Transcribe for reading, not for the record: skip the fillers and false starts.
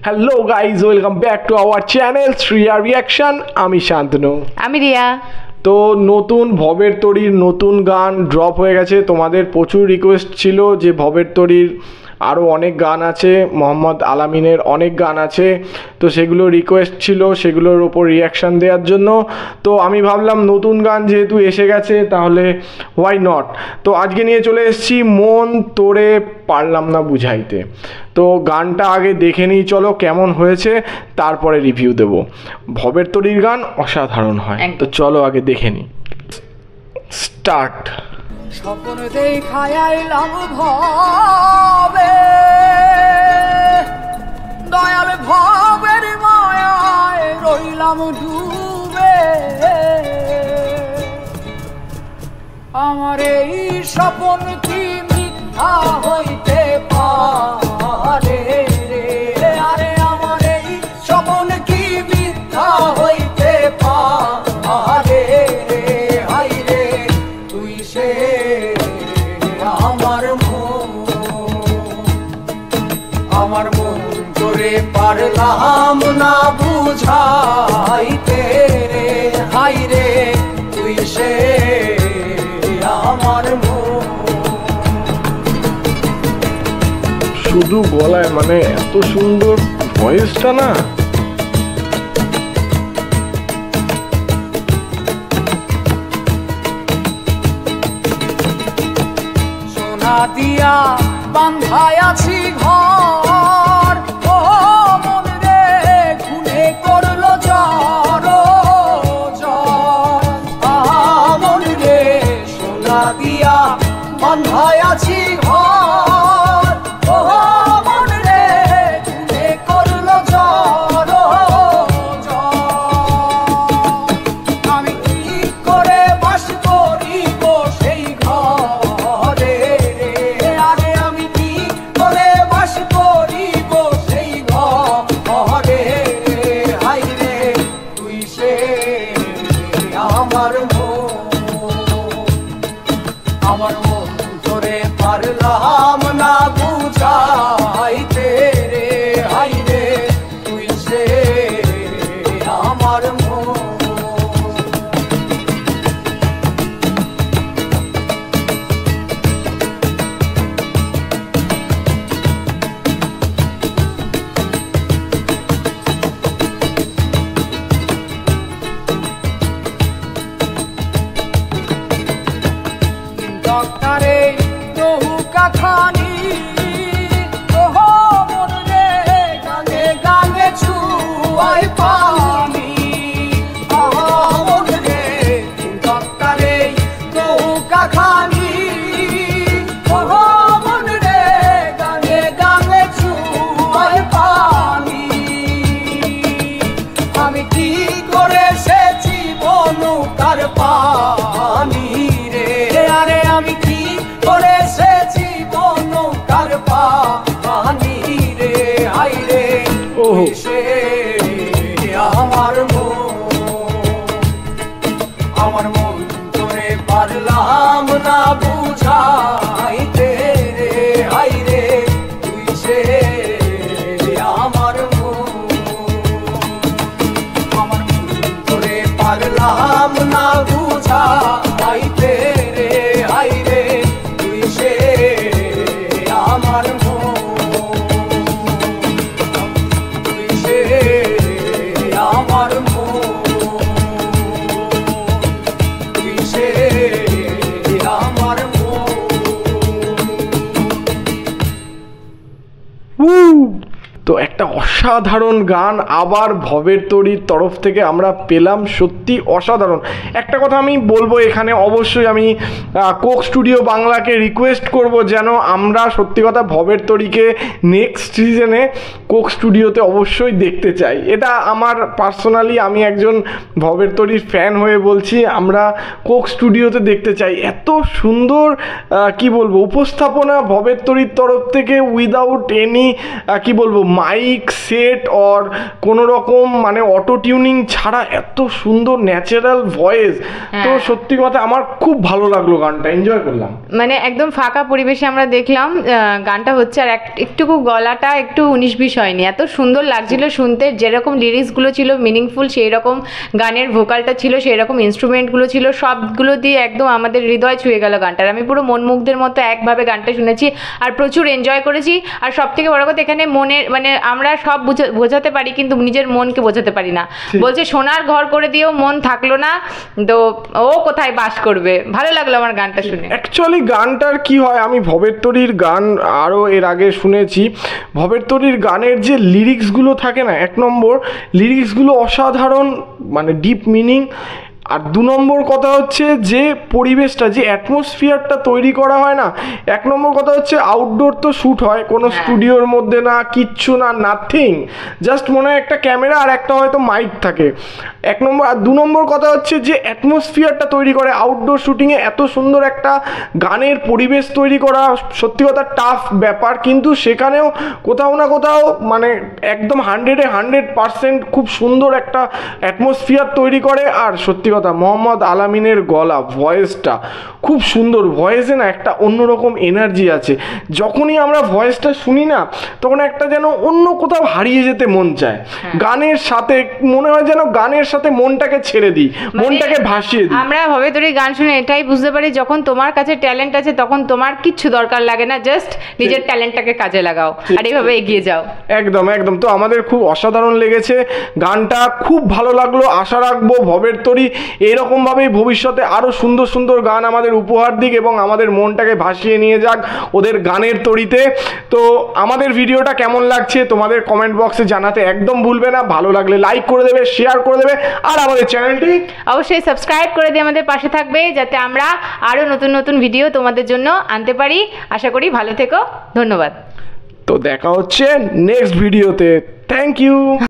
Hello guys, welcome back to our channel Shriya reaction. আমি শান্তনু, আমি রিয়া। তো নতুন ভবের তরীর নতুন গান ড্রপ হয়ে গেছে। তোমাদের প্রচুর রিকোয়েস্ট ছিল যে ভবের তরীর আরও অনেক গান আছে, মোহাম্মদ আলামিনের অনেক গান আছে, তো সেগুলো রিকোয়েস্ট ছিল, সেগুলোর ওপর রিয়াকশান দেওয়ার জন্য। তো আমি ভাবলাম নতুন গান যেহেতু এসে গেছে তাহলে হোয়াই নট। তো আজকে নিয়ে চলে এসেছি মন তোরে পারলাম না বুঝাইতে। তো গানটা আগে দেখে নিই, চলো কেমন হয়েছে, তারপরে রিভিউ দেব। ভবের তরীর গান অসাধারণ হয়, তো চলো আগে দেখে নিই। স্টার্ট। স্বপ্ন দেখায় আইলাম ভবে, দয়াল ভবের মায়ায় রইলাম ডুবে। আমার এই স্বপ্ন কি মিথ্যা হইতে পারে রে? আরে আমার এই স্বপ্ন কি মিথ্যা হইতে পারে রে? হাই রে তুই সে আমার মন তোরে পারলাম না বুঝাইতে রে। হাই রে তুই সে আমার মন। শুধু গলায় মানে এত সুন্দর ভয়েসটা না, সোনা দিয়া বান্ধায় আছি ঘর, ও মন রে খুনে করলো জ্বর জ্বর। মন রে সোনা দিয়া বান্ধায় আছি ঘর, ও মন রে খুনে করলো জ্বর জ্বর। আমি কি করে বাস করিব সেই ঘরে রে? আরে আমি কি করে বাস করিব সেই ঘরে? হাই রে তুই সে আমার মন তোরে পারলাম না বুঝাইতে রে। হাই রে তুই সে আমার মন। ডক্টরে নৌকা খানি, ওহো মন রে গানে গানে ছুয়াই পানি। ওহো মন রে ডক্টরে নৌকা খানি, ওহো মন রে গানে গানে ছুয়াই পানি। আমি কি করে সে জীবন তার পানি রে? আরে আমি কি করে সে জীবন কার পানি রে? হাই রে সে আমার মন তোরে পারলাম না বুঝাইতে রে। হাই রে তুই সে আমার মন তোরে পারলাম না বুঝাইতে রে। হাই রে তুই সে আমার মন, তুই সে আমার মন, তুই সে আমার মন। তো একটা অসাধারণ গান আবার ভবের তরীর তরফ থেকে আমরা পেলাম, সত্যি অসাধারণ। একটা কথা আমি বলবো এখানে, অবশ্যই আমি কোক স্টুডিও বাংলাকে রিকোয়েস্ট করব যেন আমরা সত্যি কথা ভবের তরীকে নেক্সট সিজনে কোক স্টুডিওতে অবশ্যই দেখতে চাই। এটা আমার পার্সোনালি, আমি একজন ভবের তরীর ফ্যান হয়ে বলছি, আমরা কোক স্টুডিওতে দেখতে চাই। এত সুন্দর কি বলবো উপস্থাপনা ভবের তরীর তরফ থেকে, উইদাউট এনি কি বলবো মাইক সেট অর কোনো রকম মানে অটো টিউনিং ছাড়া এত সুন্দর ন্যাচারাল ভয়েস। তো সত্যি কথা আমার খুব ভালো লাগলো, গানটা এনজয় করলাম। মানে একদম ফাঁকা পরিবেশে আমরা দেখলাম গানটা হচ্ছে, আর একটুকু গলাটা একটু 19-20 হয়নি, এত সুন্দর লাগছিল শুনতে। যেরকম লিরিক্সগুলো ছিল মিনিংফুল, সেই রকম গানের ভোকালটা ছিল, সেই রকম ইনস্ট্রুমেন্টগুলো ছিল, সবগুলো দিয়ে একদম আমাদের হৃদয় ছুঁয়ে গেল গানটার। আমি পুরো মনমুগ্ধের মতো একভাবে গানটা শুনেছি আর প্রচুর এনজয় করেছি। আর সব থেকে বড় কথা, এখানে মনের মানে আমরা সব বোঝাতে পারি কিন্তু নিজের মনকে বোঝাতে পারি না। বলছে সোনার ঘর করে দিয়েও মন থাকলো না, তো ও কোথায় বাস করবে। ভালো লাগলো আমার গানটা শুনে। অ্যাকচুয়ালি গানটার কি হয়, আমি ভবের তরীর গান আরও এর আগে শুনেছি। ভবের তরীর গানের যে লিরিক্সগুলো থাকে না, 1 নম্বর লিরিক্সগুলো অসাধারণ, মানে ডিপ মিনিং। আর 2 নম্বর কথা হচ্ছে যে পরিবেশটা, যে অ্যাটমসফিয়ারটা তৈরি করা হয় না। 1 নম্বর কথা হচ্ছে আউটডোর তো শ্যুট হয়, কোনো স্টুডিওর মধ্যে না, কিচ্ছু না, নাথিং, জাস্ট মনে হয় একটা ক্যামেরা আর একটা হয়তো মাইক থাকে, 1 নম্বর। আর 2 নম্বর কথা হচ্ছে যে অ্যাটমসফিয়ারটা তৈরি করে আউটডোর শুটিংয়ে, এত সুন্দর একটা গানের পরিবেশ তৈরি করা সত্যি কথা টাফ ব্যাপার, কিন্তু সেখানেও কোথাও না কোথাও মানে একদম 100-এ 100% খুব সুন্দর একটা অ্যাটমসফিয়ার তৈরি করে। আর সত্যি কথা মোহাম্মদ আলামিনের গলা, ভয়েসটা খুব সুন্দর, ভয়েসে না একটা অন্যরকম এনার্জি আছে। যখনই আমরা ভয়েসটা শুনি না, তখন একটা যেন অন্য কোথাও হারিয়ে যেতে মন চায়। গানের সাথে মনে হয় যেন গানের সাথে মনটাকে ছেড়ে দিই, মনটাকে ভাসিয়ে দিই। আমরা ভবে তোর গান শুনে এটাই বুঝতে পারি, যখন তোমার কাছে ট্যালেন্ট আছে তখন তোমার কিচ্ছু দরকার লাগে না, জাস্ট নিজের ট্যালেন্টটাকে কাজে লাগাও আর এইভাবে এগিয়ে যাও। একদম একদম। তো আমাদের খুব অসাধারণ লেগেছে গানটা, খুব ভালো লাগলো। আশা রাখবো ভবের তরী এরকমভাবেই ভবিষ্যতে আরও সুন্দর সুন্দর গান আমাদের উপহার দিক এবং আমাদের মনটাকে ভাসিয়ে নিয়ে যাক ওদের গানের তরীতে। তো আমাদের ভিডিওটা কেমন লাগছে তোমাদের কমেন্ট বক্সে জানাতে একদম ভুলবে না। ভালো লাগলে লাইক করে দেবে, শেয়ার করে দেবে, আর আমাদের চ্যানেলটি অবশ্যই সাবস্ক্রাইব করে দিয়ে আমাদের পাশে থাকবে, যাতে আমরা আরও নতুন নতুন ভিডিও তোমাদের জন্য আনতে পারি। আশা করি ভালো থেকো, ধন্যবাদ। তো দেখা হচ্ছে নেক্সট ভিডিওতে। Thank you.